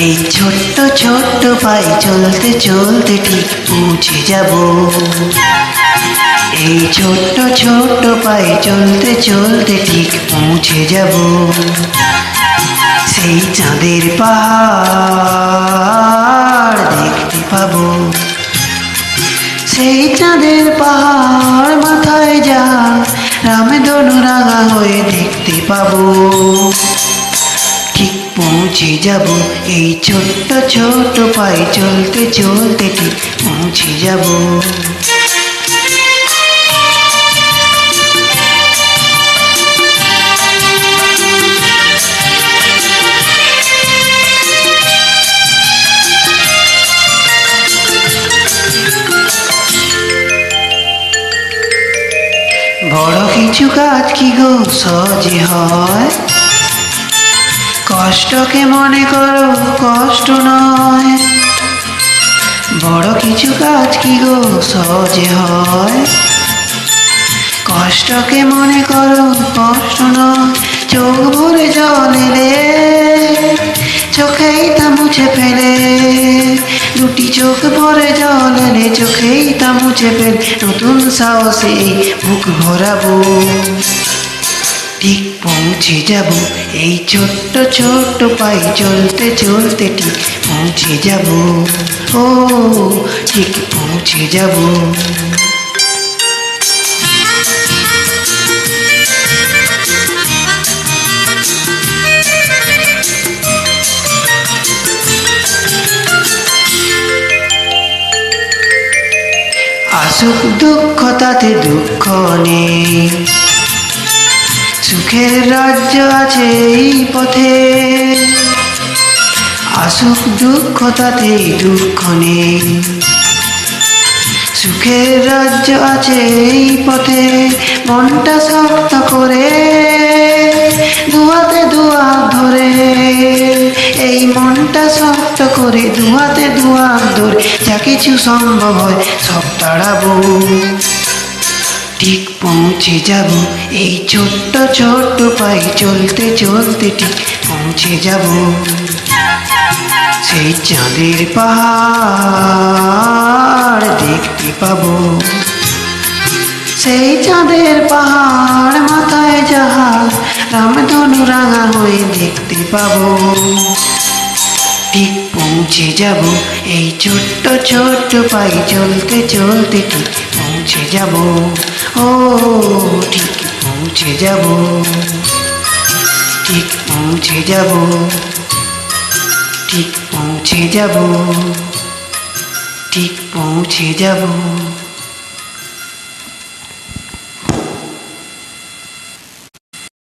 এই ছোট্ট ছোট্ট পায়ে চলতে চলতে ঠিক পৌঁছে যাব। এই ছোট্ট ছোট্ট পায়ে চলতে চলতে ঠিক পৌঁছে যাব সেই চাঁদের পাহাড় দেখতে পাবো। সেই চাঁদের পাহাড় মাথায় যা রামধনু রাঙা হয়ে দেখতে পাবো। ঠিক পৌঁছে যাব এই ছোট্ট ছোট্ট পায়ে চলতে চলতে ঠিক পৌঁছে যাব। বড় কিছু কাজ কি গো সহজে হয়? কষ্টকে মনে করো কষ্ট নয়। বড় কিছু কাজ কি গো সহজে হয়? কষ্টকে মনে করো কষ্ট নয়। চোখ ভরে জল এলে চোখেই তা মুছে ফেলে, দুটি চোখ ভরে জল এলে চোখেই তা মুছে ফেলে নতুন সাহসে বুক ভরাবো। ঠিক পৌঁছে যাব এই ছোট্ট ছোট্ট পায়ে চলতে চলতে ঠিক পৌঁছে যাব। ও ঠিক পৌঁছে যাব। আসুক দুঃখ তাতে দুঃখ নেই, সুখের রাজ্য আছে এই পথে। আসুক দুঃখ তাতে দুঃখ নেই, সুখের রাজ্য আছে এই পথে। মনটা শক্ত করে দুহাতে দুহাত ধরে, এই মনটা শক্ত করে দুহাতে দুহাত ধরে যা কিছু সম্ভব হয় সব তাড়াবো। ঠিক পৌঁছে যাব এই ছোট্ট ছোট্ট পায়ে চলতে চলতে ঠিক পৌঁছে যাব সেই চাঁদের পাহাড় দেখতে পাবো। সেই চাঁদের পাহাড় মাথায় যাহা রামধনু রাঙা হয়ে দেখতে পাবো। ঠিক পৌঁছে যাব এই ছোট্ট ছোট্ট পায়ে চলতে চলতে ঠিক পৌঁছে যাব। ও ঠিক পৌঁছে যাব। ঠিক পৌঁছে যাব। ঠিক পৌঁছে যাব। ঠিক পৌঁছে যাব।